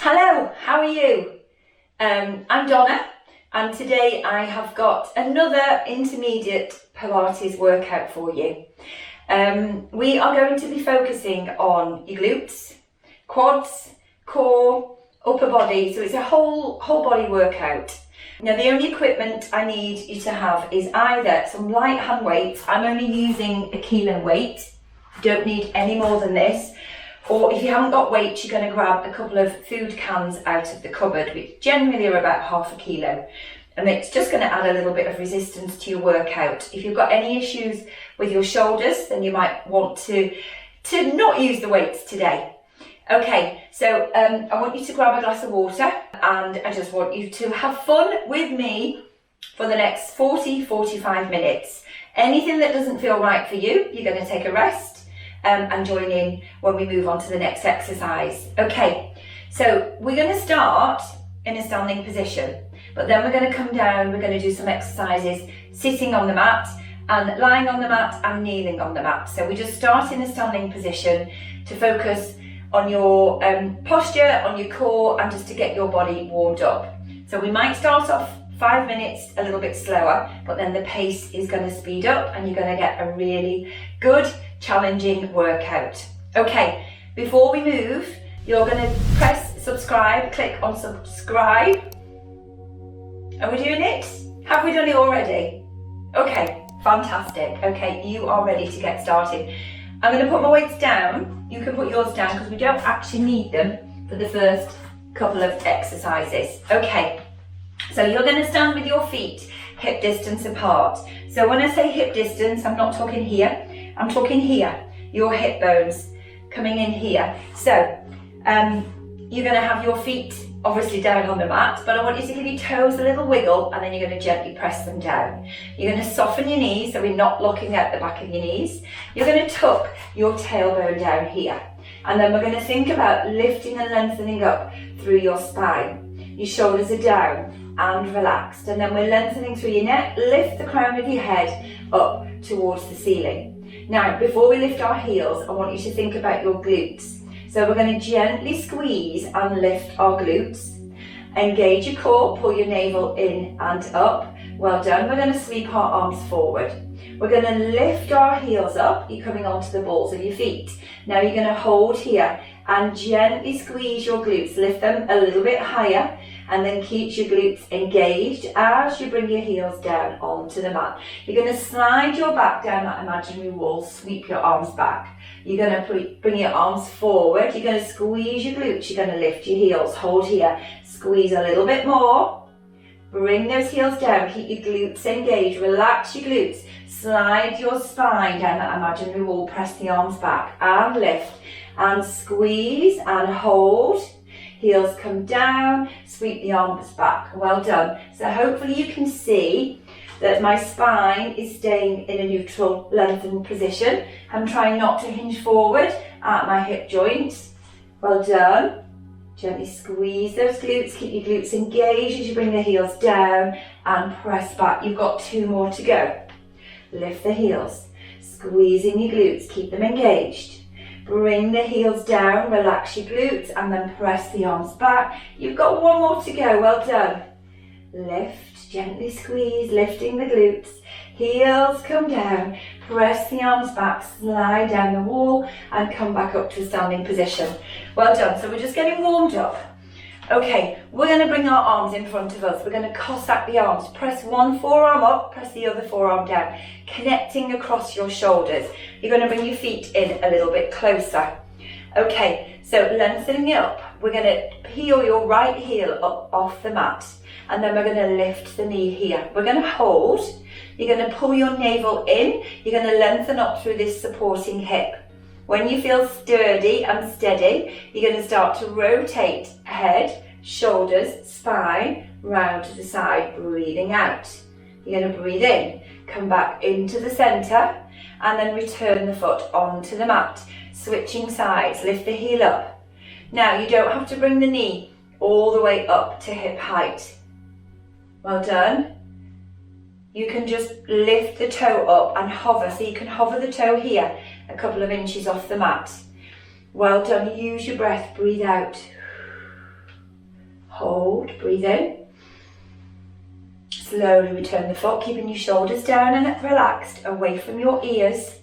Hello, how are you? I'm Donna, and today I have got another intermediate Pilates workout for you. We are going to be focusing on your glutes, quads, core, upper body, so it's a whole body workout. Now the only equipment I need you to have is either some light hand weights. I'm only using a kilo weight, you don't need any more than this. Or if you haven't got weights, you're going to grab a couple of food cans out of the cupboard, which generally are about half a kilo. And it's just going to add a little bit of resistance to your workout. If you've got any issues with your shoulders, then you might want to not use the weights today. Okay, so I want you to grab a glass of water, and I just want you to have fun with me for the next 40-45 minutes. Anything that doesn't feel right for you, you're going to take a rest. And join in when we move on to the next exercise. Okay, so we're going to start in a standing position, but then we're going to come down, we're going to do some exercises sitting on the mat and lying on the mat and kneeling on the mat. So we just start in a standing position to focus on your posture, on your core, and just to get your body warmed up. So we might start off 5 minutes a little bit slower, but then the pace is going to speed up and you're going to get a really good challenging workout. Okay, before we move, you're going to press subscribe, click on subscribe. Are we doing it? Have we done it already? Okay, fantastic. Okay, you are ready to get started. I'm going to put my weights down. You can put yours down because we don't actually need them for the first couple of exercises. Okay, so you're going to stand with your feet hip distance apart. So when I say hip distance, I'm not talking here. I'm talking here, your hip bones coming in here. So you're going to have your feet obviously down on the mat, but I want you to give your toes a little wiggle, and then you're going to gently press them down. You're going to soften your knees, so we're not looking at the back of your knees. You're going to tuck your tailbone down here, and then we're going to think about lifting and lengthening up through your spine. Your shoulders are down and relaxed, and then we're lengthening through your neck. Lift the crown of your head up towards the ceiling. Now, before we lift our heels, I want you to think about your glutes. So we're going to gently squeeze and lift our glutes. Engage your core, pull your navel in and up. Well done. We're going to sweep our arms forward. We're going to lift our heels up. You're coming onto the balls of your feet. Now you're going to hold here and gently squeeze your glutes. Lift them a little bit higher, and then keep your glutes engaged as you bring your heels down onto the mat. You're going to slide your back down that imaginary wall, sweep your arms back. You're going to bring your arms forward. You're going to squeeze your glutes. You're going to lift your heels. Hold here. Squeeze a little bit more. Bring those heels down. Keep your glutes engaged. Relax your glutes. Slide your spine down that imaginary wall. Press the arms back and lift. And squeeze and hold. Heels come down, sweep the arms back. Well done. So hopefully you can see that my spine is staying in a neutral lengthened position. I'm trying not to hinge forward at my hip joints. Well done. Gently squeeze those glutes. Keep your glutes engaged as you bring the heels down and press back. You've got 2 more to go. Lift the heels. Squeezing your glutes. Keep them engaged. Bring the heels down, relax your glutes, and then press the arms back. You've got 1 more to go. Well done. Lift, gently squeeze, lifting the glutes. Heels come down, press the arms back, slide down the wall, and come back up to a standing position. Well done. So we're just getting warmed up. Okay, we're going to bring our arms in front of us. We're going to Cossack the arms. Press one forearm up, press the other forearm down, connecting across your shoulders. You're going to bring your feet in a little bit closer. Okay, so lengthening it up. We're going to peel your right heel up off the mat, and then we're going to lift the knee here. We're going to hold. You're going to pull your navel in. You're going to lengthen up through this supporting hip. When you feel sturdy and steady, you're going to start to rotate head, shoulders, spine, round to the side, breathing out. You're going to breathe in, come back into the centre, and then return the foot onto the mat. Switching sides, lift the heel up. Now, you don't have to bring the knee all the way up to hip height. Well done. You can just lift the toe up and hover. So you can hover the toe here, a couple of inches off the mat. Well done. Use your breath. Breathe out. hold, breathe in. Slowly return the foot, keeping your shoulders down and relaxed, away from your ears.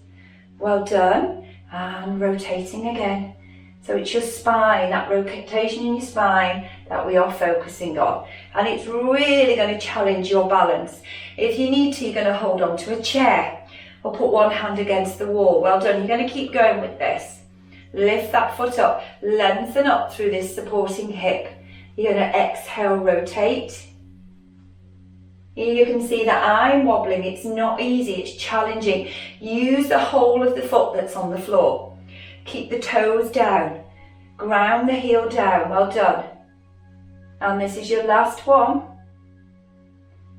Well done. And rotating again. So it's your spine, that rotation in your spine that we are focusing on. And it's really going to challenge your balance. If you need to, you're going to hold on to a chair or put one hand against the wall. Well done. You're going to keep going with this. Lift that foot up, lengthen up through this supporting hip. You're going to exhale, rotate. You can see that I'm wobbling. It's not easy, it's challenging. Use the whole of the foot that's on the floor. Keep the toes down. Ground the heel down. Well done. And this is your last one.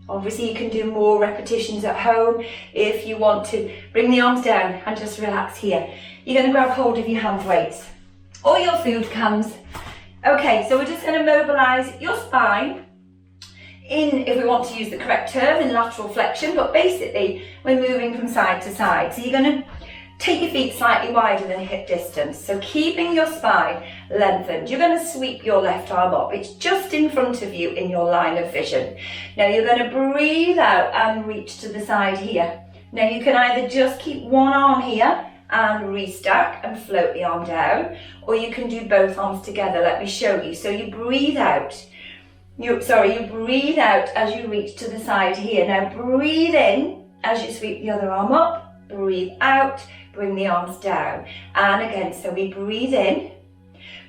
Obviously you can do more repetitions at home if you want to. Bring the arms down and just relax here. You're going to grab hold of your hand weights or your food cans. Okay, so we're just going to mobilise your spine in, if we want to use the correct term, in lateral flexion, but basically we're moving from side to side. So you're going to take your feet slightly wider than hip distance. So keeping your spine lengthened, you're going to sweep your left arm up. It's just in front of you in your line of vision. Now you're going to breathe out and reach to the side here. Now you can either just keep one arm here and restack and float the arm down, or you can do both arms together. Let me show you. So you breathe out. You breathe out as you reach to the side here. Now breathe in as you sweep the other arm up. Breathe out, bring the arms down. And again, so we breathe in,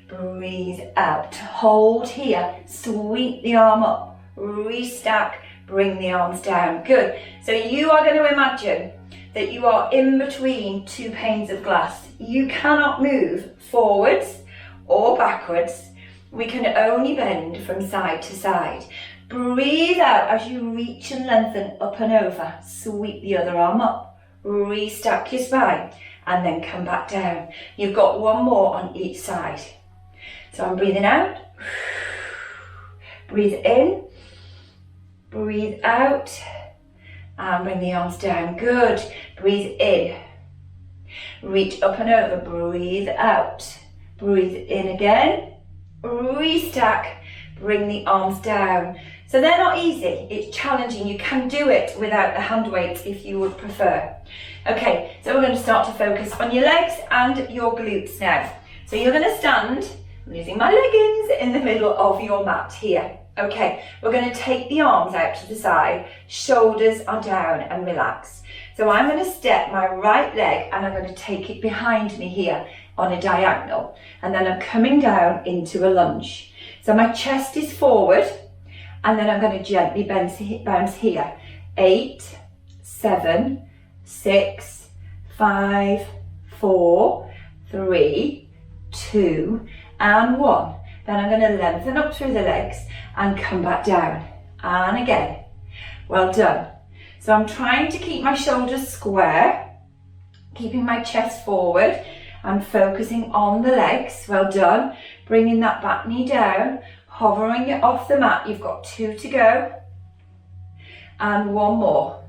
breathe out. Hold here, sweep the arm up, restack, bring the arms down. Good. So you are going to imagine that you are in between two panes of glass. You cannot move forwards or backwards. We can only bend from side to side. Breathe out as you reach and lengthen up and over. Sweep the other arm up. Restack your spine and then come back down. You've got one more on each side. So I'm breathing out. Breathe in. Breathe out. And bring the arms down. Good. Breathe in. Reach up and over. Breathe out. Breathe in again. Restack. Bring the arms down. So they're not easy. It's challenging. You can do it without the hand weights if you would prefer. Okay, so we're going to start to focus on your legs and your glutes now. So you're going to stand, I'm using my leggings, in the middle of your mat here. Okay, we're going to take the arms out to the side, shoulders are down and relax. So I'm going to step my right leg and I'm going to take it behind me here on a diagonal. And then I'm coming down into a lunge. So my chest is forward and then I'm going to gently bounce here. 8, 7, 6, 5, 4, 3, 2, and 1. Then I'm going to lengthen up through the legs and come back down. And again. Well done. So I'm trying to keep my shoulders square, keeping my chest forward and focusing on the legs. Well done. Bringing that back knee down, hovering it off the mat. You've got 2 to go. And 1 more.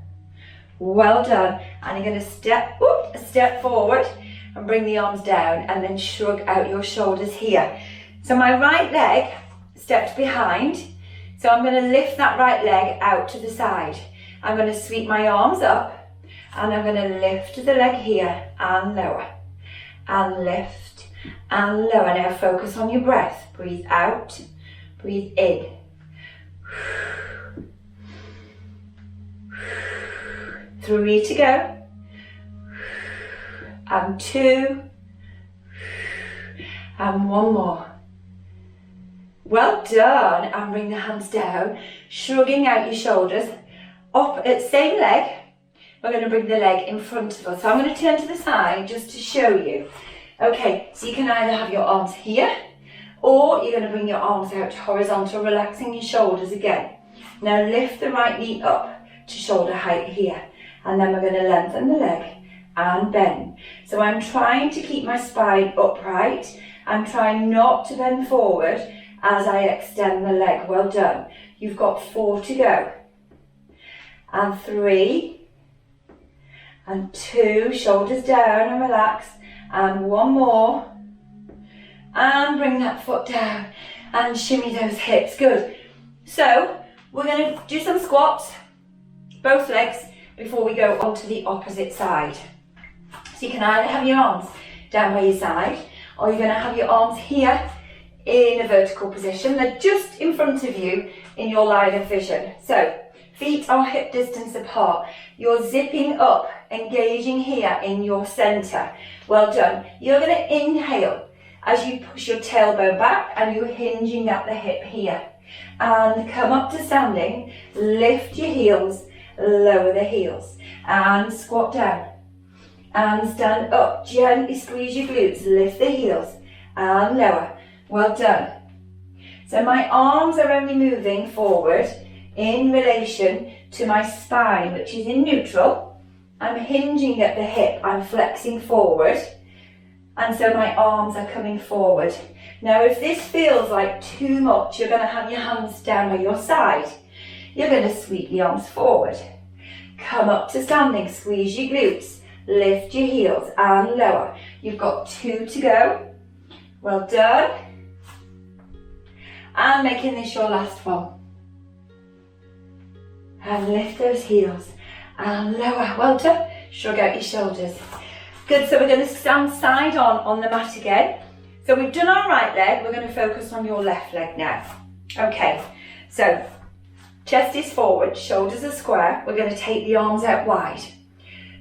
Well done. And you're going to step forward and bring the arms down and then shrug out your shoulders here. So my right leg stepped behind. So I'm going to lift that right leg out to the side. I'm going to sweep my arms up and I'm going to lift the leg here and lower. And lift and lower. Now focus on your breath. Breathe out, breathe in. 3 to go. And 2. And 1 more. Well done. And bring the hands down, shrugging out your shoulders. Up at the same leg, we're going to bring the leg in front of us. So I'm going to turn to the side just to show you. Okay, so you can either have your arms here or you're going to bring your arms out horizontal, relaxing your shoulders again. Now lift the right knee up to shoulder height here. And then we're going to lengthen the leg and bend. So I'm trying to keep my spine upright. I'm trying not to bend forward as I extend the leg. Well done. You've got 4 to go. And 3. And 2. Shoulders down and relax. And 1 more. And bring that foot down. and shimmy those hips. Good. So we're going to do some squats, both legs, before we go on to the opposite side. So you can either have your arms down by your side, or you're going to have your arms here in a vertical position. They're just in front of you in your line of vision. So feet are hip distance apart. You're zipping up, engaging here in your center. Well done. You're going to inhale as you push your tailbone back and you're hinging at the hip here. And come up to standing, lift your heels, lower the heels, and squat down. And stand up, gently squeeze your glutes, lift the heels, and lower. Well done. So my arms are only moving forward in relation to my spine, which is in neutral. I'm hinging at the hip, I'm flexing forward, and so my arms are coming forward. Now if this feels like too much, you're going to have your hands down by your side. You're going to sweep the arms forward. Come up to standing, squeeze your glutes, lift your heels and lower. You've got 2 to go. Well done. And making this your last one. And lift those heels and lower. Well done. Shrug out your shoulders. Good, so we're going to stand side on the mat again. So we've done our right leg, we're going to focus on your left leg now. Okay, so chest is forward, shoulders are square. We're going to take the arms out wide.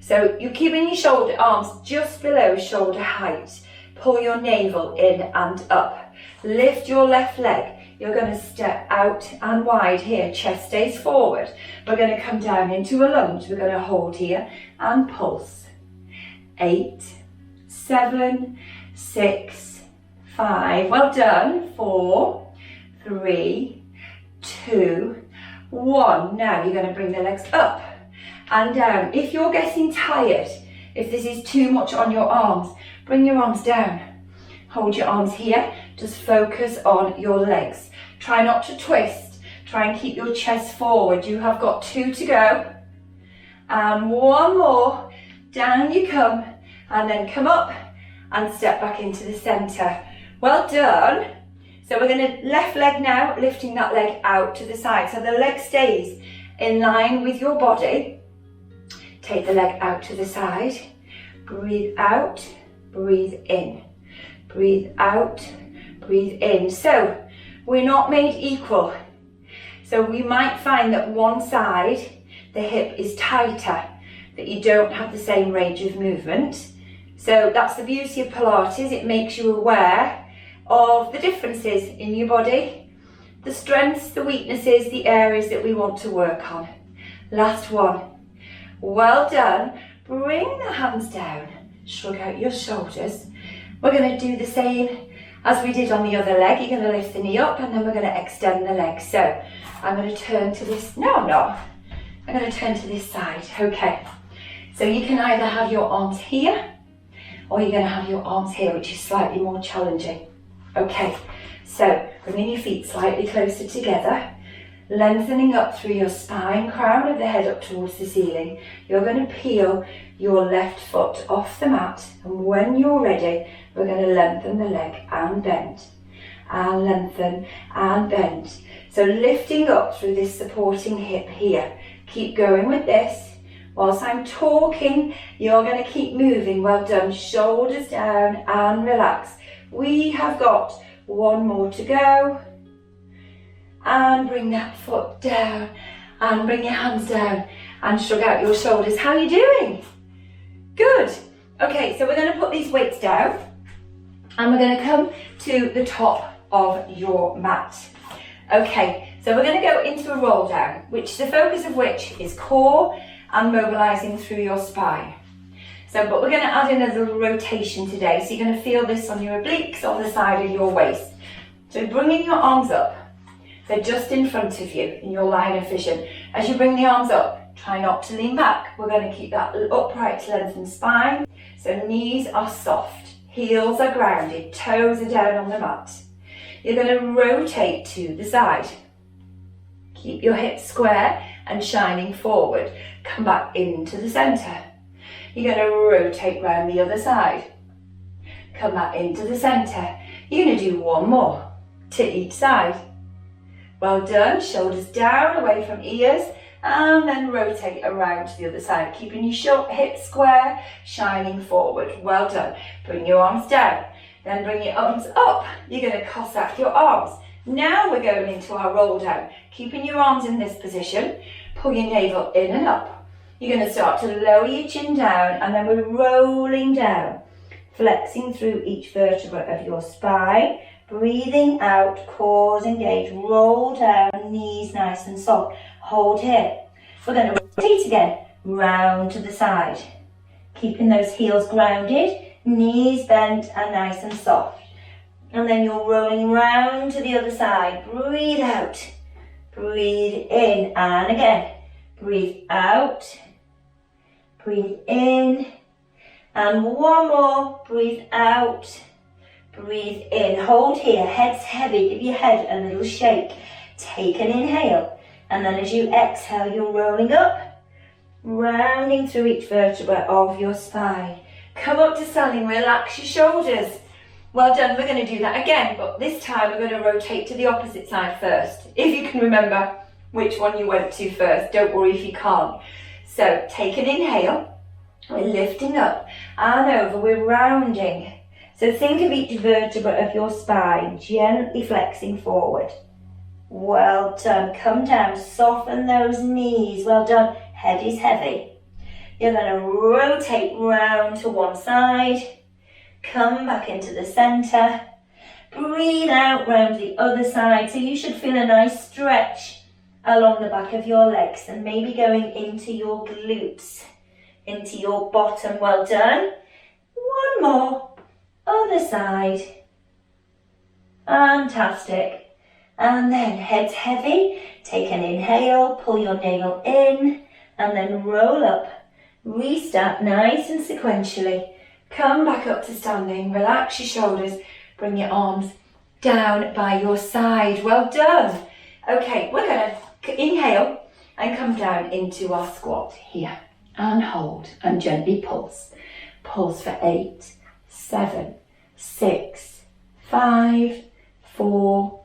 So you're keeping your arms just below shoulder height. Pull your navel in and up. Lift your left leg. You're going to step out and wide here. Chest stays forward. We're going to come down into a lunge. We're going to hold here and pulse. 8, 7, 6, 5. Well done. 4, 3, 2, 1. Now you're going to bring the legs up and down. If you're getting tired, if this is too much on your arms, bring your arms down. Hold your arms here. Just focus on your legs. Try not to twist. Try and keep your chest forward. You have got 2 to go. And 1 more. Down you come. And then come up and step back into the center. Well done. So we're going to left leg now, lifting that leg out to the side. So the leg stays in line with your body. Take the leg out to the side. Breathe out, breathe in. Breathe out, breathe in. So we're not made equal. So we might find that one side, the hip is tighter, that you don't have the same range of movement. So that's the beauty of Pilates. It makes you aware of the differences in your body, the strengths, the weaknesses, the areas that we want to work on. Last one. Well done. Bring the hands down. Shrug out your shoulders. We're going to do the same as we did on the other leg. You're going to lift the knee up and then we're going to extend the leg. So I'm going to turn to this. No, I'm not. I'm going to turn to this side. Okay. So you can either have your arms here or you're going to have your arms here, which is slightly more challenging. Okay. So bringing your feet slightly closer together. Lengthening up through your spine, crown of the head up towards the ceiling. You're going to peel your left foot off the mat, and when you're ready, we're going to lengthen the leg and bend, and lengthen and bend. So lifting up through this supporting hip here. Keep going with this. Whilst I'm talking, you're going to keep moving. Well done. Shoulders down and relax. We have got 1 more to go. And bring that foot down and bring your hands down and shrug out your shoulders. How are you doing? Good. Okay, so we're going to put these weights down and we're going to come to the top of your mat. Okay, so we're going to go into a roll down, which the focus of which is core and mobilizing through your spine. So, but we're going to add in a little rotation today. So you're going to feel this on your obliques, on the side of your waist. So bringing your arms up. They're just in front of you in your line of vision. As you bring the arms up, try not to lean back. We're going to keep that upright lengthened spine. So knees are soft, heels are grounded, toes are down on the mat. You're going to rotate to the side. Keep your hips square and shining forward. Come back into the center. You're going to rotate round the other side. Come back into the center. You're going to do 1 more. to each side. Well done, shoulders down away from ears, and then rotate around to the other side, keeping your hips square, shining forward. Well done. Bring your arms down, then bring your arms up. You're going to Cossack your arms. Now we're going into our roll down, keeping your arms in this position. Pull your navel in and up. You're going to start to lower your chin down, and then we're rolling down, flexing through each vertebra of your spine. Breathing out, cores engage, roll down, knees nice and soft. Hold here. We're going to rotate again, round to the side. Keeping those heels grounded, knees bent and nice and soft. And then you're rolling round to the other side. Breathe out, breathe in, and again. Breathe out, breathe in, and one more. Breathe out, breathe in. Hold here, head's heavy. Give your head a little shake. Take an inhale. And then as you exhale, you're rolling up, rounding through each vertebra of your spine. Come up to standing, relax your shoulders. Well done, we're going to do that again, but this time we're going to rotate to the opposite side first. If you can remember which one you went to first, don't worry if you can't. So take an inhale, we're lifting up and over, we're rounding. So think of each vertebra of your spine, gently flexing forward. Well done. Come down, soften those knees. Well done. Head is heavy. You're going to rotate round to one side. Come back into the center. Breathe out round the other side. So you should feel a nice stretch along the back of your legs and maybe going into your glutes, into your bottom. Well done. One more. Other side. Fantastic. And then head's heavy, take an inhale, pull your navel in, and then roll up. Restart nice and sequentially. Come back up to standing, relax your shoulders, bring your arms down by your side. Well done. Okay, we're going to inhale and come down into our squat here. And hold and gently pulse. Pulse for 8, 7, 6, 5, 4,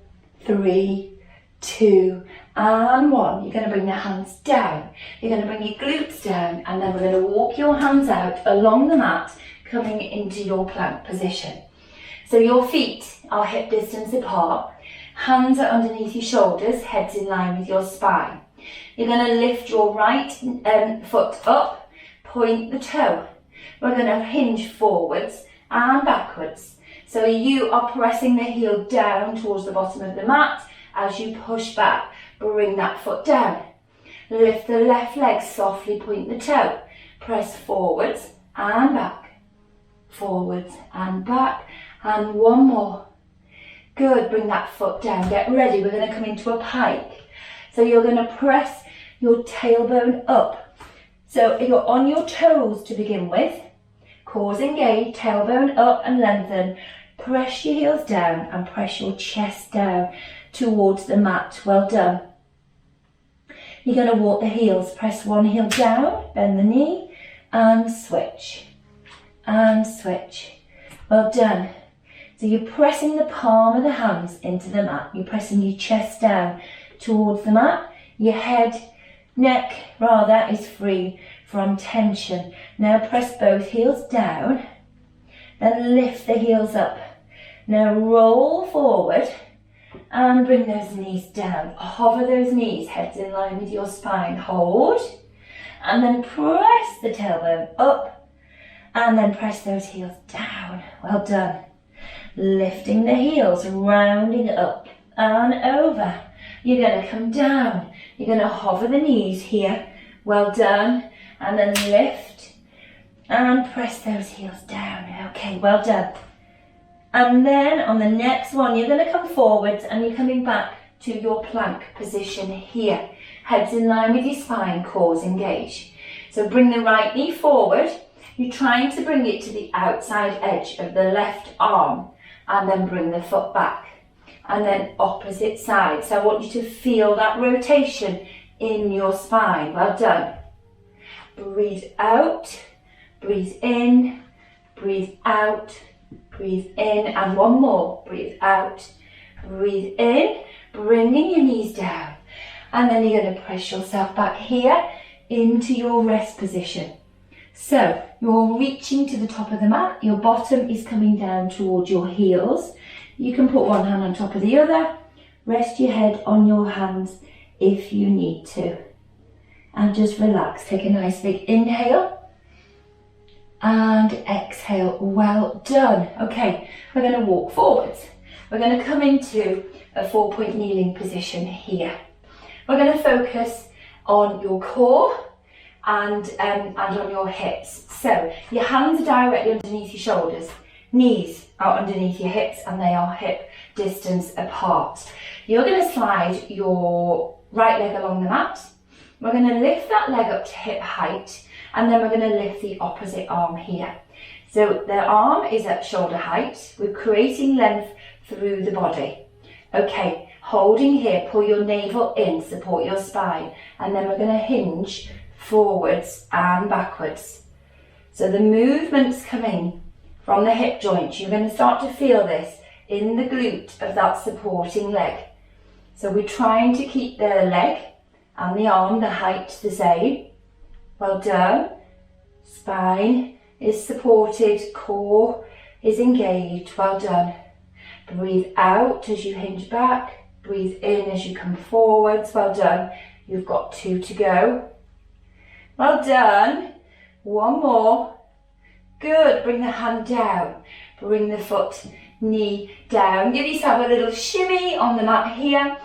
3, 2, and 1. You're going to bring the hands down. You're going to bring your glutes down, and then we're going to walk your hands out along the mat, coming into your plank position. So your feet are hip distance apart. Hands are underneath your shoulders, head's in line with your spine. You're going to lift your right foot up, point the toe. We're going to hinge forwards and backwards. So you are pressing the heel down towards the bottom of the mat. As you push back, bring that foot down. Lift the left leg, softly point the toe. Press forwards and back. Forwards and back. And one more. Good, bring that foot down. Get ready, we're going to come into a pike. So you're going to press your tailbone up. So you're on your toes to begin with. Cores engage, tailbone up and lengthen. Press your heels down and press your chest down towards the mat. Well done. You're going to walk the heels. Press one heel down, bend the knee, and switch. And switch. Well done. So you're pressing the palm of the hands into the mat. You're pressing your chest down towards the mat. Your head, neck rather, is free from tension. Now press both heels down. Then lift the heels up. Now roll forward and bring those knees down. Hover those knees, heads in line with your spine. Hold. And then press the tailbone up. And then press those heels down. Well done. Lifting the heels, rounding up and over. You're going to come down. You're going to hover the knees here. Well done. And then lift and press those heels down. Okay, well done. And then on the next one, you're going to come forwards and you're coming back to your plank position here. Heads in line with your spine, cores engage. So bring the right knee forward. You're trying to bring it to the outside edge of the left arm and then bring the foot back. And then opposite side. So I want you to feel that rotation in your spine. Well done. Breathe out, breathe in, breathe out, breathe in, and one more. Breathe out, Breathe in, bringing your knees down. And then you're going to press yourself back here into your rest position. So you're reaching to the top of the mat, your bottom is coming down towards your heels. You can put one hand on top of the other, rest your head on your hands if you need to. And just relax, take a nice big inhale and exhale, well done. Okay, we're going to walk forwards. We're going to come into a 4-point kneeling position here. We're going to focus on your core and on your hips. So your hands are directly underneath your shoulders, knees are underneath your hips, and they are hip distance apart. You're going to slide your right leg along the mat. We're going to lift that leg up to hip height, and then we're going to lift the opposite arm here. So the arm is at shoulder height. We're creating length through the body. Okay, holding here, pull your navel in, support your spine, and then we're going to hinge forwards and backwards. So the movement's coming from the hip joint. You're going to start to feel this in the glute of that supporting leg. So we're trying to keep the leg and the arm, the height the same. Well done. Spine is supported, core is engaged. Well done. Breathe out as you hinge back. Breathe in as you come forwards. Well done. You've got 2 to go. Well done. 1 more. Good. Bring the hand down. Bring the foot, knee down. Give yourself a little shimmy on the mat here.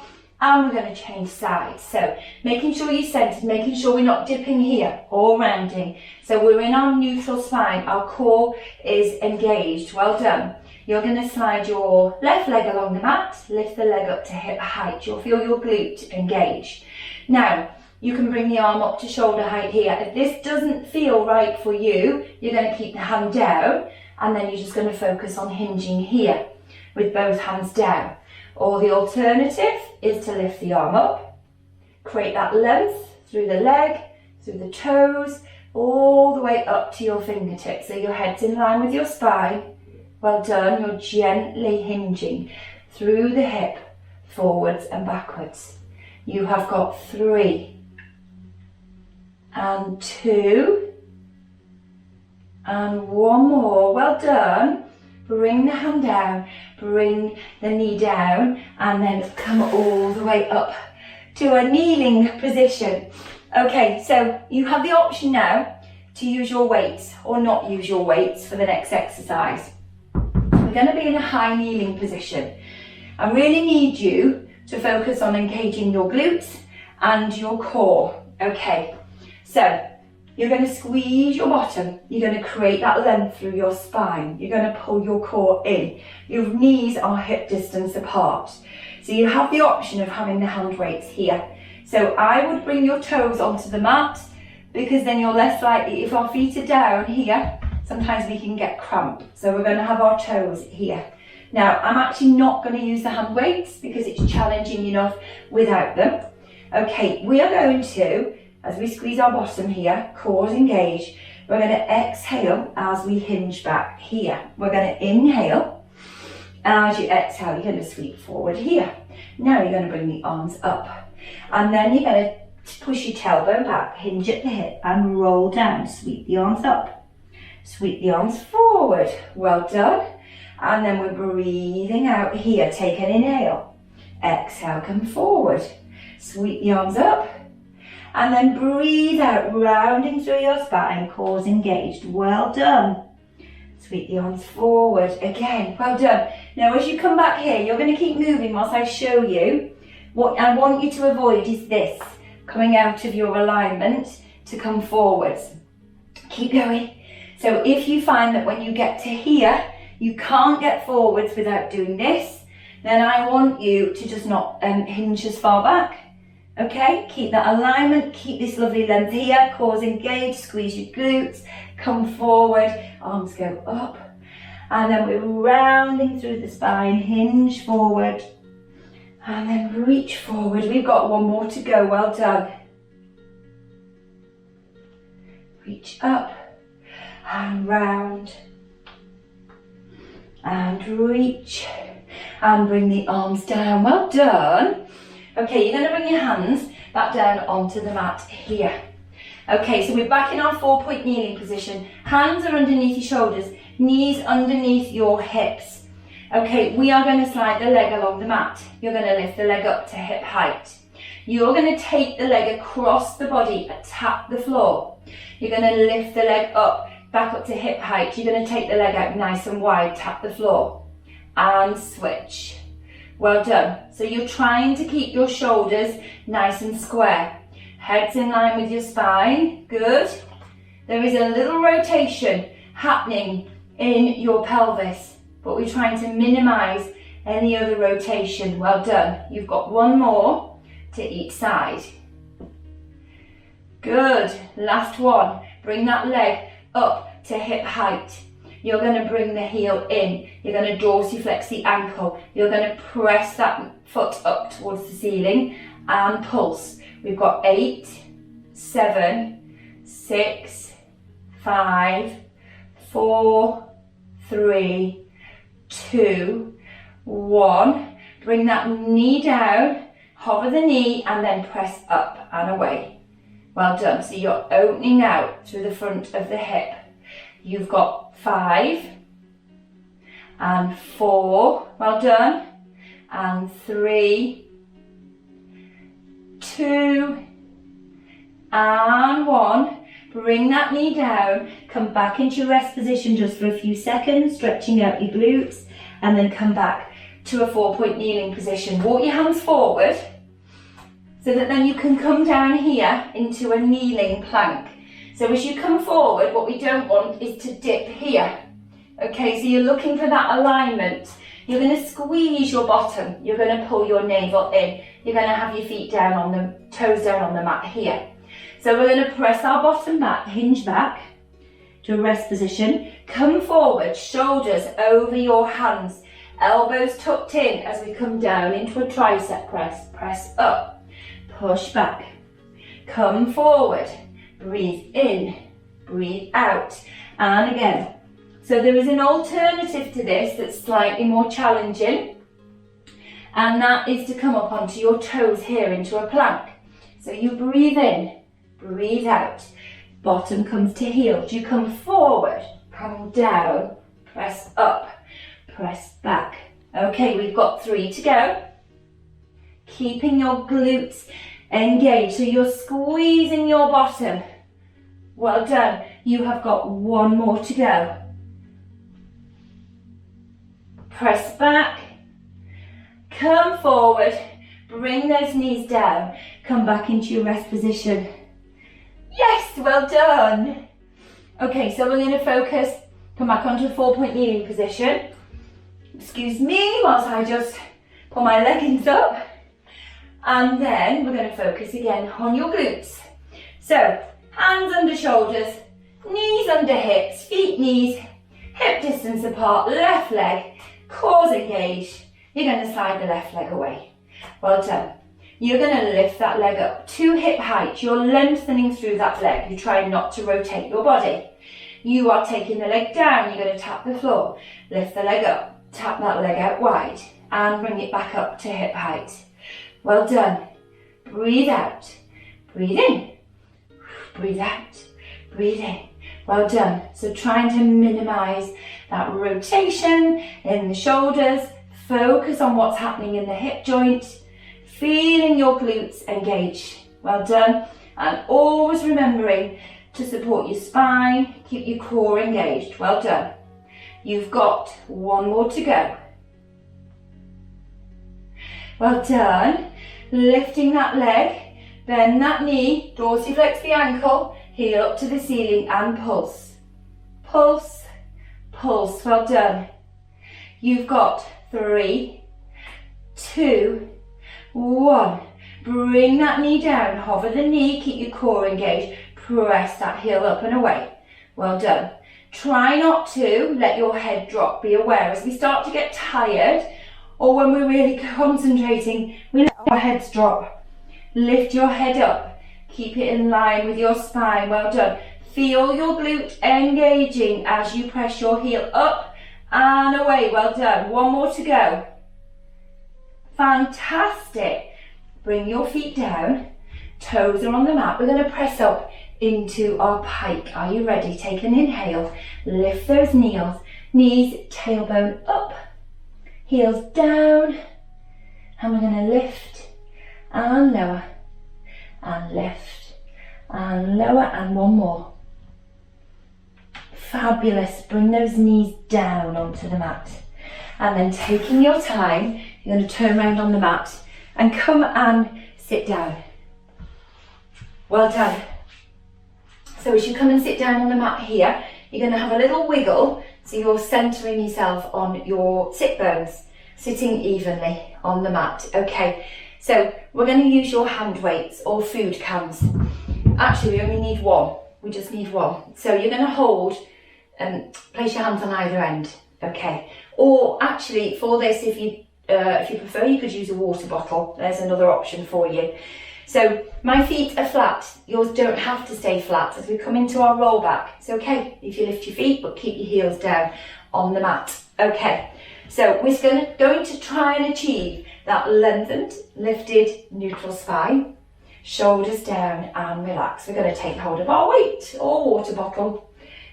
And we're going to change sides. So making sure you're centered, making sure we're not dipping here or rounding. So we're in our neutral spine. Our core is engaged. Well done. You're going to slide your left leg along the mat, lift the leg up to hip height. You'll feel your glute engage. Now, you can bring the arm up to shoulder height here. If this doesn't feel right for you, you're going to keep the hand down, and then you're just going to focus on hinging here with both hands down. Or the alternative is to lift the arm up, create that length through the leg, through the toes, all the way up to your fingertips. So your head's in line with your spine. Well done. You're gently hinging through the hip, forwards and backwards. You have got 3 and 2 and 1 more. Well done. Bring the hand down, bring the knee down, and then come all the way up to a kneeling position. Okay, so you have the option now to use your weights or not use your weights for the next exercise. We're going to be in a high kneeling position. I really need you to focus on engaging your glutes and your core. Okay, so you're going to squeeze your bottom. You're going to create that length through your spine. You're going to pull your core in. Your knees are hip distance apart. So you have the option of having the hand weights here. So I would bring your toes onto the mat, because then you're less likely, if our feet are down here, sometimes we can get cramp. So we're going to have our toes here. Now, I'm actually not going to use the hand weights because it's challenging enough without them. Okay, we are going to, as we squeeze our bottom here, core engage, we're going to exhale as we hinge back here. We're going to inhale, and as you exhale, you're going to sweep forward here. Now you're going to bring the arms up, and then you're going to push your tailbone back, hinge at the hip, and roll down. Sweep the arms up, sweep the arms forward. Well done. And then we're breathing out here. Take an inhale, exhale, come forward, sweep the arms up, and then breathe out, rounding through your spine, core engaged. Well done. Sweep the arms forward again. Well done. Now as you come back here, you're going to keep moving whilst I show you. What I want you to avoid is this, coming out of your alignment to come forwards. Keep going. So if you find that when you get to here, you can't get forwards without doing this, then I want you to just not hinge as far back. Okay, keep that alignment, keep this lovely length here, core engaged, squeeze your glutes, come forward, arms go up, and then we're rounding through the spine, hinge forward, and then reach forward. We've got 1 more to go. Well done. Reach up and round and reach and bring the arms down. Well done. Okay, you're going to bring your hands back down onto the mat here. Okay, so we're back in our 4-point kneeling position. Hands are underneath your shoulders, knees underneath your hips. Okay, we are going to slide the leg along the mat. You're going to lift the leg up to hip height. You're going to take the leg across the body and tap the floor. You're going to lift the leg up, back up to hip height. You're going to take the leg out nice and wide, tap the floor, and switch. Well done. So you're trying to keep your shoulders nice and square. Head's in line with your spine. Good. There is a little rotation happening in your pelvis, but we're trying to minimize any other rotation. Well done. You've got one more to each side. Good. Last one. Bring that leg up to hip height. You're going to bring the heel in. You're going to dorsiflex the ankle. You're going to press that foot up towards the ceiling and pulse. We've got 8, 7, 6, 5, 4, 3, 2, 1. Bring that knee down, hover the knee and then press up and away. Well done. So you're opening out through the front of the hip. You've got 5 and 4, well done, and 3, 2 and 1. Bring that knee down, come back into your rest position just for a few seconds, stretching out your glutes, and then come back to a 4-point kneeling position. Walk your hands forward so that then you can come down here into a kneeling plank. So as you come forward, what we don't want is to dip here. Okay, so you're looking for that alignment. You're going to squeeze your bottom. You're going to pull your navel in. You're going to have your feet down on the toes down on the mat here. So we're going to press our bottom back, hinge back to a rest position. Come forward, shoulders over your hands, elbows tucked in as we come down into a tricep press. Press up, push back, come forward. Breathe in, breathe out, and again. So there is an alternative to this that's slightly more challenging, and that is to come up onto your toes here into a plank. So you breathe in, breathe out, bottom comes to heel. You come forward, come down, press up, press back. Okay, we've got 3 to go. Keeping your glutes engaged, so you're squeezing your bottom. Well done. You have got 1 more to go. Press back, come forward, bring those knees down, come back into your rest position. Yes, well done. Okay, so we're going to focus, come back onto a 4-point kneeling position. Excuse me whilst I just pull my leggings up. And then we're going to focus again on your glutes. So, hands under shoulders, knees under hips, feet, knees, hip distance apart, left leg, cores engaged. You're going to slide the left leg away. Well done. You're going to lift that leg up to hip height. You're lengthening through that leg. You're trying not to rotate your body. You are taking the leg down. You're going to tap the floor. Lift the leg up. Tap that leg out wide and bring it back up to hip height. Well done. Breathe out. Breathe in. Breathe out. Breathe in. Well done. So trying to minimize that rotation in the shoulders. Focus on what's happening in the hip joint. Feeling your glutes engaged. Well done. And always remembering to support your spine. Keep your core engaged. Well done. You've got 1 more to go. Well done. Lifting that leg, bend that knee, dorsiflex the ankle, heel up to the ceiling and pulse. Pulse, pulse. Well done. You've got 3, 2, 1. Bring that knee down, hover the knee, keep your core engaged, press that heel up and away. Well done. Try not to let your head drop. Be aware as we start to get tired or when we're really concentrating, we let our heads drop. Lift your head up. Keep it in line with your spine. Well done. Feel your glute engaging as you press your heel up and away. Well done. 1 more to go. Fantastic. Bring your feet down, toes are on the mat. We're going to press up into our pike. Are you ready? Take an inhale, lift those knees, tailbone up, heels down, and we're going to lift and lower, and lift and lower, and one more. Fabulous. Bring those knees down onto the mat, and then taking your time, you're going to turn around on the mat and come and sit down. Well done. So as you come and sit down on the mat here, you're going to have a little wiggle, so you're centering yourself on your sit bones, sitting evenly on the mat. Okay, so we're going to use your hand weights or food cans. Actually, we only need one. We just need one. So you're going to hold and place your hands on either end. Okay. Or actually, for this, if you prefer, you could use a water bottle. There's another option for you. So my feet are flat. Yours don't have to stay flat as we come into our roll back. It's okay if you lift your feet, but keep your heels down on the mat. Okay. So we're going to try and achieve that lengthened, lifted, neutral spine. Shoulders down and relax. We're going to take hold of our weight or water bottle.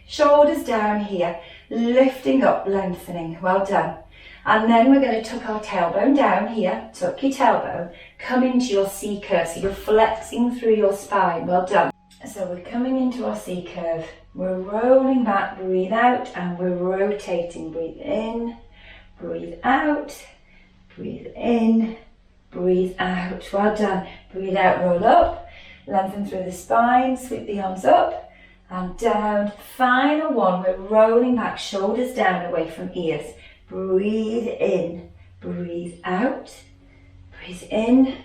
Shoulders down here, lifting up, lengthening. Well done. And then we're going to tuck our tailbone down here. Tuck your tailbone. Come into your C curve. So you're flexing through your spine. Well done. So we're coming into our C curve. We're rolling back. Breathe out, and we're rotating. Breathe in. Breathe out. Breathe in. Breathe out. Well done. Breathe out, roll up, lengthen through the spine, sweep the arms up and down. Final one, we're rolling back, shoulders down away from ears. Breathe in, breathe out, breathe in.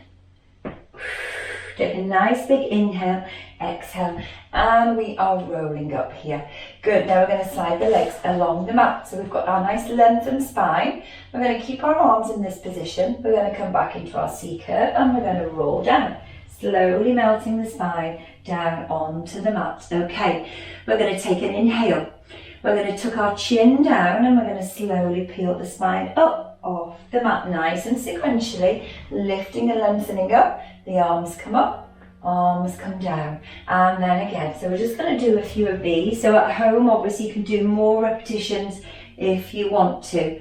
Take a nice big inhale, exhale, and we are rolling up here. Good, now we're going to slide the legs along the mat. So we've got our nice lengthened spine. We're going to keep our arms in this position. We're going to come back into our C curve and we're going to roll down, slowly melting the spine down onto the mat. Okay, we're going to take an inhale. We're going to tuck our chin down and we're going to slowly peel the spine up off the mat, nice and sequentially, lifting and lengthening up. The arms come up, arms come down, and then again. So we're just going to do a few of these. So at home, obviously, you can do more repetitions if you want to.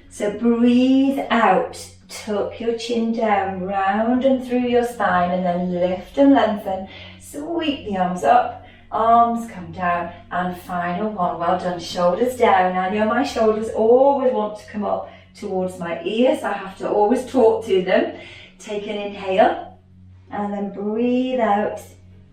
So breathe out, tuck your chin down, round and through your spine, and then lift and lengthen. Sweep the arms up, arms come down, and final one. Well done, shoulders down. Now, you know, my shoulders always want to come up towards my ears. I have to always talk to them. Take an inhale. And then breathe out,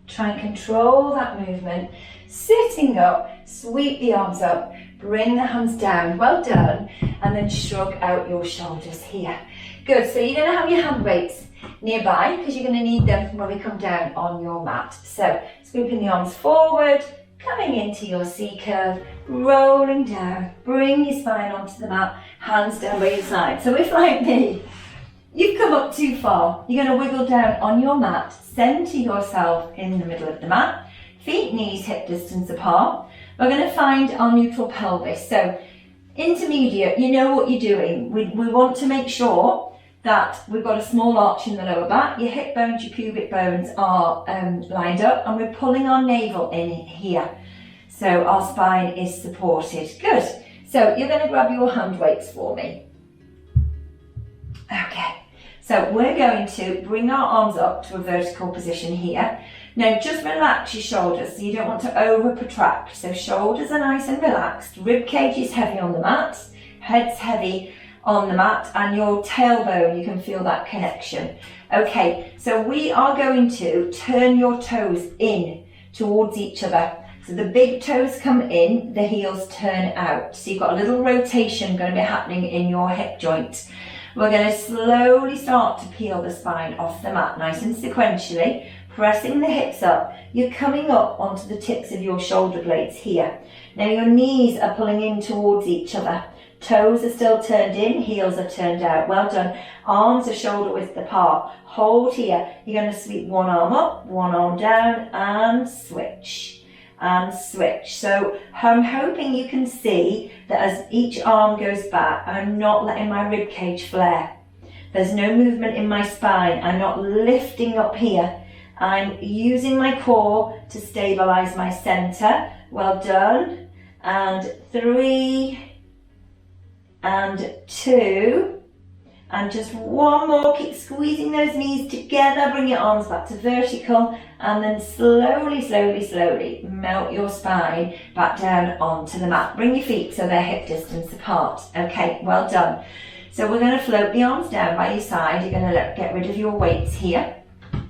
try and control that movement. Sitting up, sweep the arms up, bring the hands down, well done, and then shrug out your shoulders here. Good, so you're going to have your hand weights nearby because you're going to need them when we come down on your mat. So sweeping the arms forward, coming into your C curve, rolling down, bring your spine onto the mat, hands down by your side. So if like me, you've come up too far, you're going to wiggle down on your mat, centre yourself in the middle of the mat, feet, knees, hip distance apart. We're going to find our neutral pelvis. So intermediate, you know what you're doing. We want to make sure that we've got a small arch in the lower back, your hip bones, your pubic bones are lined up, and we're pulling our navel in here. So our spine is supported. Good. So you're going to grab your hand weights for me. Okay. So we're going to bring our arms up to a vertical position here. Now just relax your shoulders, so you don't want to over protract. So shoulders are nice and relaxed, rib cage is heavy on the mat, head's heavy on the mat, and your tailbone, you can feel that connection. Okay, so we are going to turn your toes in towards each other. So the big toes come in, the heels turn out. So you've got a little rotation going to be happening in your hip joint. We're going to slowly start to peel the spine off the mat, nice and sequentially, pressing the hips up. You're coming up onto the tips of your shoulder blades here. Now your knees are pulling in towards each other. Toes are still turned in, heels are turned out. Well done. Arms are shoulder width apart. Hold here. You're going to sweep one arm up, one arm down, and switch. And switch. So I'm hoping you can see that as each arm goes back, I'm not letting my rib cage flare. There's no movement in my spine. I'm not lifting up here. I'm using my core to stabilize my center. Well done. And 3 and 2. And just one more. Keep squeezing those knees together. Bring your arms back to vertical. And then slowly, slowly, slowly melt your spine back down onto the mat. Bring your feet so they're hip distance apart. Okay, well done. So we're going to float the arms down by your side. You're going to get rid of your weights here.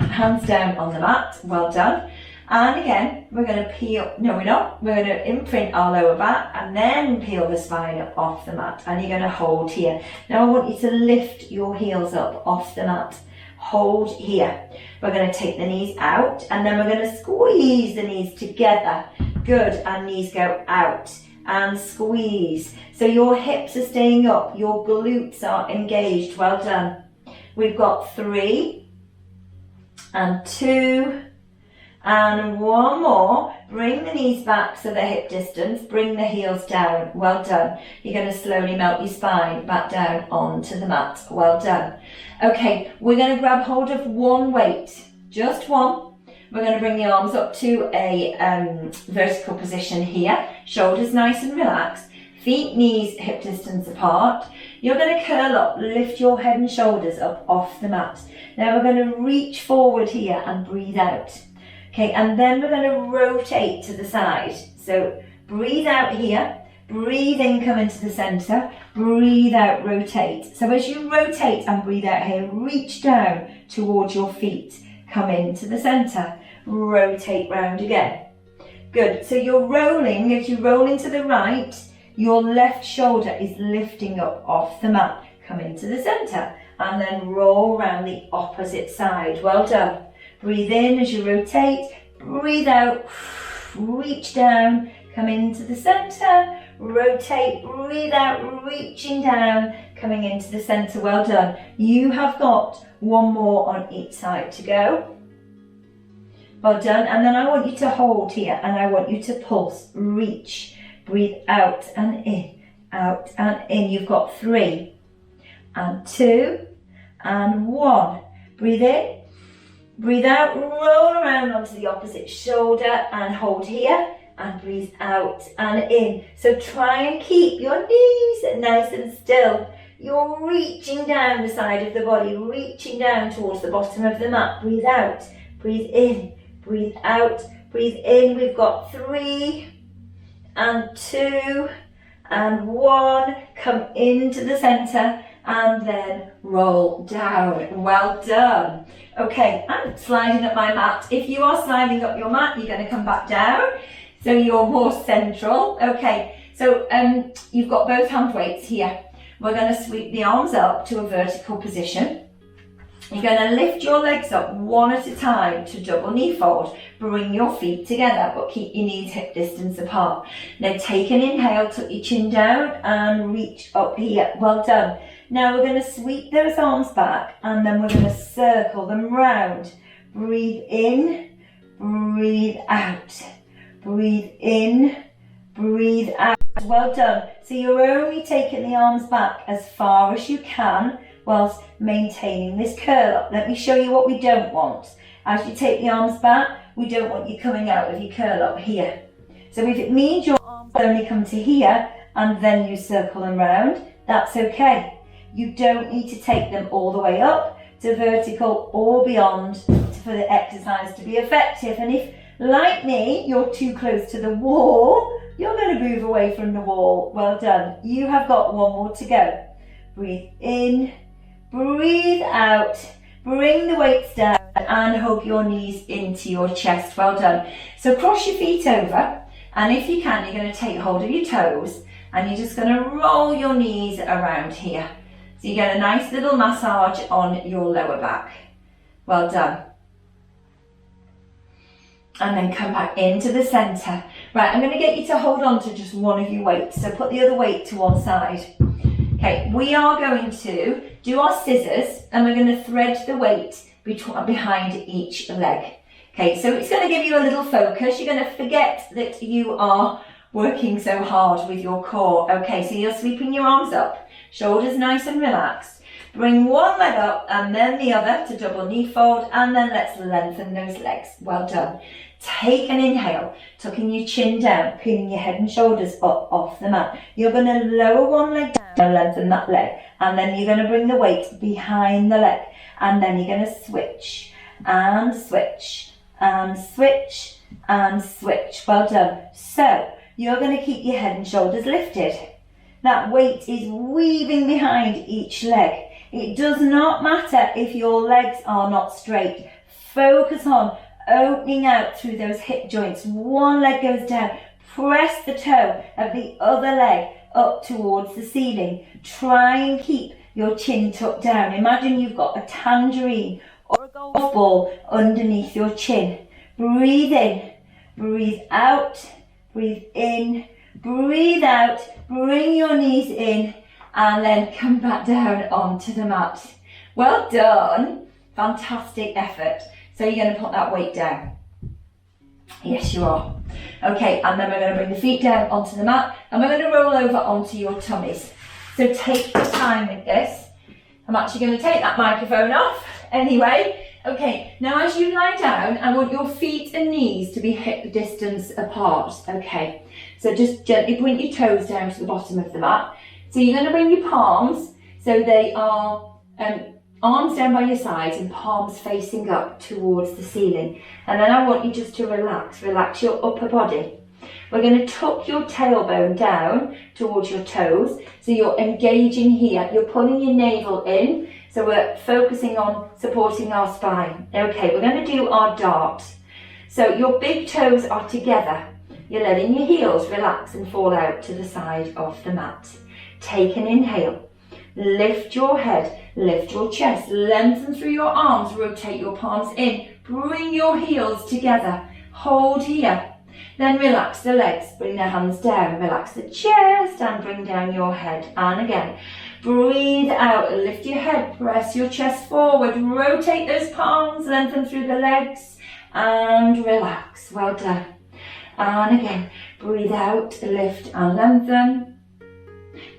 Hands down on the mat. Well done. And again, we're going to peel, no we're not, we're going to imprint our lower back and then peel the spine up off the mat, and you're going to hold here. Now I want you to lift your heels up off the mat. Hold here. We're going to take the knees out and then we're going to squeeze the knees together. Good, and knees go out and squeeze. So your hips are staying up, your glutes are engaged. Well done. We've got 3 and 2 and 1 more. Bring the knees back so they're hip distance. Bring the heels down. Well done. You're going to slowly melt your spine back down onto the mat. Well done. Okay, we're going to grab hold of one weight, just one. We're going to bring the arms up to a vertical position here. Shoulders nice and relaxed. Feet, knees, hip distance apart. You're going to curl up, lift your head and shoulders up off the mat. Now we're going to reach forward here and breathe out. Okay, and then we're going to rotate to the side. So breathe out here, breathe in, come into the center, breathe out, rotate. So as you rotate and breathe out here, reach down towards your feet, come into the center, rotate round again. Good, so you're rolling. As you roll into the right, your left shoulder is lifting up off the mat, come into the center, and then roll around the opposite side. Well done. Breathe in as you rotate, breathe out, reach down, come into the center, rotate, breathe out, reaching down, coming into the center. Well done. You have got 1 more on each side to go. Well done. And then I want you to hold here and I want you to pulse, reach, breathe out and in, out and in. You've got 3 and 2 and 1. Breathe in. Breathe out, roll around onto the opposite shoulder and hold here and breathe out and in. So try and keep your knees nice and still. You're reaching down the side of the body, reaching down towards the bottom of the mat. Breathe out, breathe in, breathe out, breathe in. We've got 3 and 2 and 1. Come into the center and then roll down. Well done. Okay, I'm sliding up my mat. If you are sliding up your mat, you're going to come back down, so you're more central. Okay, so you've got both hand weights here. We're going to sweep the arms up to a vertical position. You're going to lift your legs up one at a time to double knee fold. Bring your feet together, but keep your knees hip distance apart. Now take an inhale, tuck your chin down and reach up here. Well done. Now we're going to sweep those arms back and then we're going to circle them round. Breathe in, breathe out. Breathe in, breathe out. Well done. So you're only taking the arms back as far as you can whilst maintaining this curl up. Let me show you what we don't want. As you take the arms back, we don't want you coming out of your curl up here. So if it means your arms only come to here and then you circle them round, that's okay. You don't need to take them all the way up to vertical or beyond for the exercise to be effective. And if, like me, you're too close to the wall, you're going to move away from the wall. Well done. You have got 1 more to go. Breathe in, breathe out, bring the weights down and hug your knees into your chest. Well done. So cross your feet over, and if you can, you're going to take hold of your toes and you're just going to roll your knees around here. So you get a nice little massage on your lower back. Well done. And then come back into the center. Right, I'm going to get you to hold on to just one of your weights. So put the other weight to one side. Okay, we are going to do our scissors and we're going to thread the weight behind each leg. Okay, so it's going to give you a little focus. You're going to forget that you are working so hard with your core. Okay, so you're sweeping your arms up. Shoulders nice and relaxed. Bring one leg up and then the other to double knee fold, and then let's lengthen those legs. Well done. Take an inhale, tucking your chin down, pinning your head and shoulders up off the mat. You're going to lower one leg down and lengthen that leg, and then you're going to bring the weight behind the leg, and then you're going to switch and switch and switch and switch. Well done. So you're going to keep your head and shoulders lifted. That weight is weaving behind each leg. It does not matter if your legs are not straight. Focus on opening out through those hip joints. One leg goes down. Press the toe of the other leg up towards the ceiling. Try and keep your chin tucked down. Imagine you've got a tangerine or a golf ball underneath your chin. Breathe in, breathe out, breathe in, breathe out, bring your knees in, and then come back down onto the mat. Well done. Fantastic effort. So you're going to put that weight down. Yes, you are. Okay, and then we're going to bring the feet down onto the mat, and we're going to roll over onto your tummies. So take your time with this. I'm actually going to take that microphone off anyway. Okay, now as you lie down, I want your feet and knees to be hip distance apart. Okay, so just gently point your toes down to the bottom of the mat. So you're going to bring your palms, so they are arms down by your sides and palms facing up towards the ceiling. And then I want you just to relax your upper body. We're going to tuck your tailbone down towards your toes, so you're engaging here. You're pulling your navel in, so we're focusing on supporting our spine. Okay, we're going to do our dart. So your big toes are together. You're letting your heels relax and fall out to the side of the mat. Take an inhale. Lift your head, lift your chest, lengthen through your arms, rotate your palms in, bring your heels together, hold here. Then relax the legs, bring the hands down, relax the chest and bring down your head. And again, breathe out, lift your head, press your chest forward, rotate those palms, lengthen through the legs and relax. Well done. And again, breathe out, lift and lengthen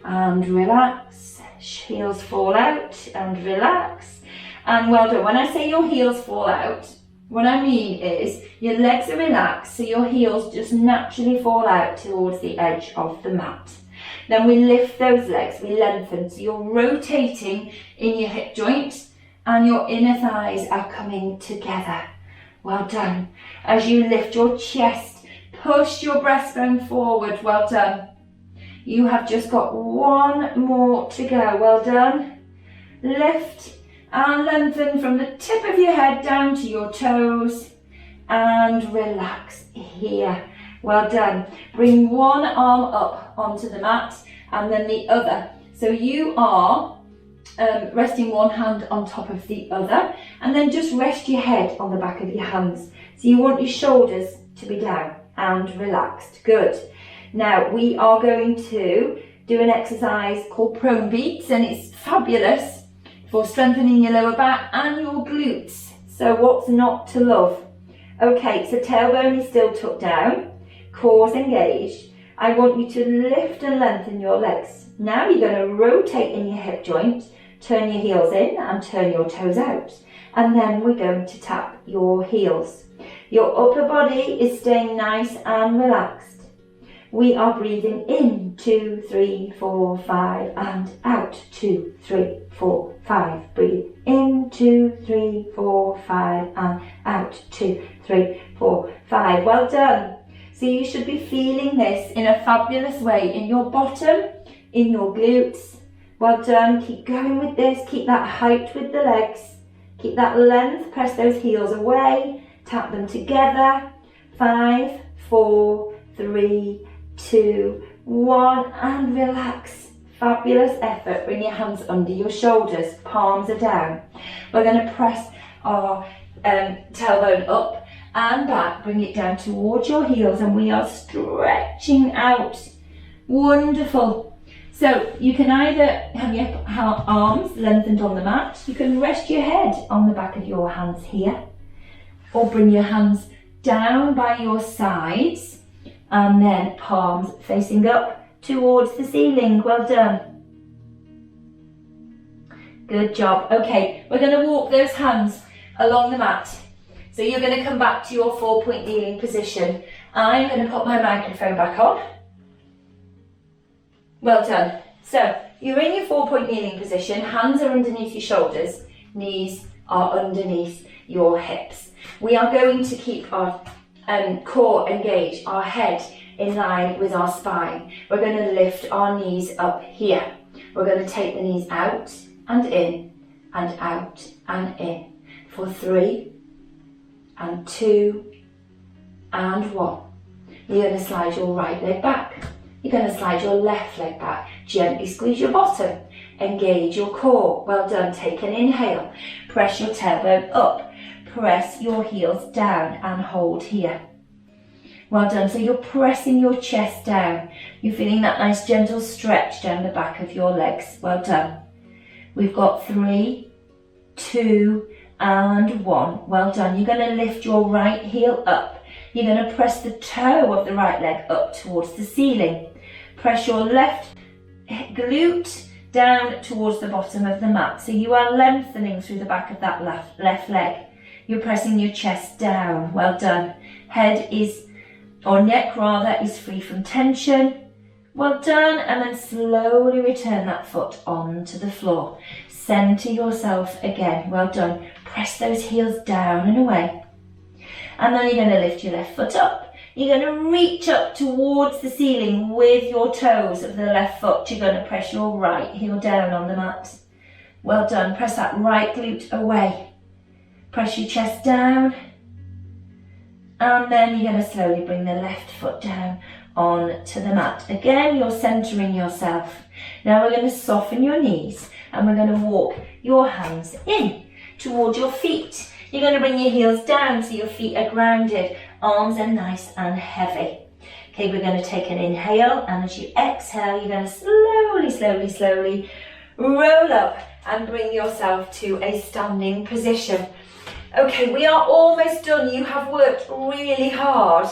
and relax. Heels fall out and relax. And well done. When I say your heels fall out, what I mean is your legs are relaxed, so your heels just naturally fall out towards the edge of the mat. Then we lift those legs, we lengthen, so you're rotating in your hip joint and your inner thighs are coming together. Well done. As you lift your chest, push your breastbone forward. Well done. You have just got one more to go. Well done. Lift and lengthen from the tip of your head down to your toes and relax here. Well done. Bring one arm up onto the mat and then the other. So you are resting one hand on top of the other, and then just rest your head on the back of your hands. So you want your shoulders to be down and relaxed. Good. Now we are going to do an exercise called prone beats, and it's fabulous for strengthening your lower back and your glutes. So what's not to love? Okay, so tailbone is still tucked down, core's engaged. I want you to lift and lengthen your legs. Now you're going to rotate in your hip joint, turn your heels in and turn your toes out. And then we're going to tap your heels. Your upper body is staying nice and relaxed. We are breathing in, 2, 3, 4, 5, and out, 2, 3, 4, 5. Breathe in, 2, 3, 4, 5, and out, 2, 3, 4, 5. Well done. So you should be feeling this in a fabulous way in your bottom, in your glutes. Well done. Keep going with this. Keep that height with the legs. Keep that length. Press those heels away. Tap them together. 5, 4, 3, 2, 1, and relax. Fabulous effort. Bring your hands under your shoulders. Palms are down. We're going to press our tailbone up and back. Bring it down towards your heels, and we are stretching out. Wonderful. So you can either have your arms lengthened on the mat. You can rest your head on the back of your hands here, or bring your hands down by your sides and then palms facing up towards the ceiling. Well done. Good job. Okay, we're going to walk those hands along the mat. So you're going to come back to your 4-point kneeling position. I'm going to put my microphone back on. Well done. So you're in your 4-point kneeling position. Hands are underneath your shoulders. Knees are underneath your hips. We are going to keep our core engaged, our head in line with our spine. We're going to lift our knees up here. We're going to take the knees out and in and out and in for 3 and 2 and 1. You're going to slide your right leg back. You're going to slide your left leg back. Gently squeeze your bottom. Engage your core. Well done. Take an inhale. Press your tailbone up. Press your heels down and hold here. Well done. So you're pressing your chest down. You're feeling that nice gentle stretch down the back of your legs. Well done. We've got 3, 2 and 1. Well done. You're going to lift your right heel up. You're going to press the toe of the right leg up towards the ceiling. Press your left glute down towards the bottom of the mat. So you are lengthening through the back of that left leg. You're pressing your chest down. Well done. Head is, or neck rather, is free from tension. Well done. And then slowly return that foot onto the floor. Center yourself again. Well done. Press those heels down and away. And then you're going to lift your left foot up. You're going to reach up towards the ceiling with your toes of the left foot. You're going to press your right heel down on the mat. Well done. Press that right glute away. Press your chest down. And then you're going to slowly bring the left foot down onto the mat. Again, you're centering yourself. Now we're going to soften your knees and we're going to walk your hands in towards your feet. You're going to bring your heels down so your feet are grounded. Arms are nice and heavy. Okay, we're going to take an inhale, and as you exhale, you're going to slowly, slowly, slowly roll up and bring yourself to a standing position. Okay, we are almost done. You have worked really hard.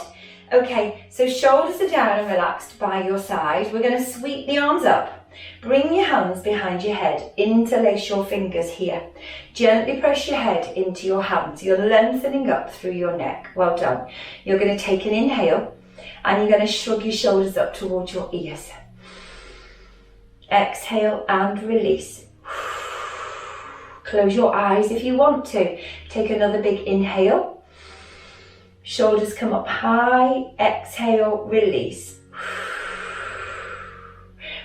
Okay, so shoulders are down and relaxed by your side. We're going to sweep the arms up. Bring your hands behind your head. Interlace your fingers here. Gently press your head into your hands. You're lengthening up through your neck. Well done. You're going to take an inhale and you're going to shrug your shoulders up towards your ears. Exhale and release. Close your eyes if you want to. Take another big inhale. Shoulders come up high. Exhale, release.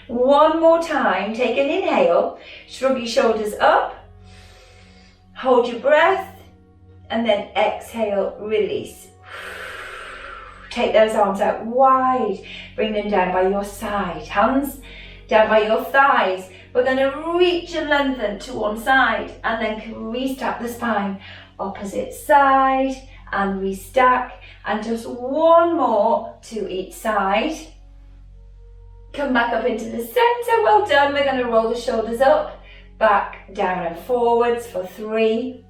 One more time, take an inhale, shrug your shoulders up, hold your breath, and then exhale, release. Take those arms out wide, bring them down by your side, hands down by your thighs. We're going to reach and lengthen to one side and then restack the spine, opposite side and restack, and just one more to each side. Come back up into the center. Well done. We're going to roll the shoulders up, back, down and forwards for 3,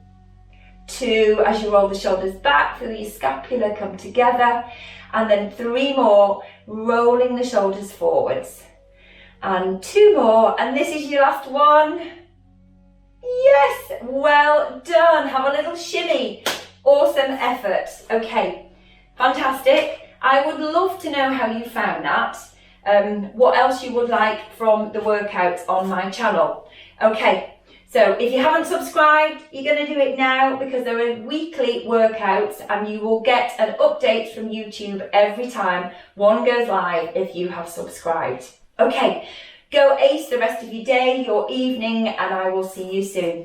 2. As you roll the shoulders back, feel your scapula come together. And then 3 more, rolling the shoulders forwards. And 2 more. And this is your last one. Yes, well done. Have a little shimmy. Awesome effort. Okay, fantastic. I would love to know how you found that. What else you would like from the workouts on my channel. Okay, so if you haven't subscribed, you're going to do it now because there are weekly workouts and you will get an update from YouTube every time one goes live if you have subscribed. Okay, go ace the rest of your day, your evening, and I will see you soon.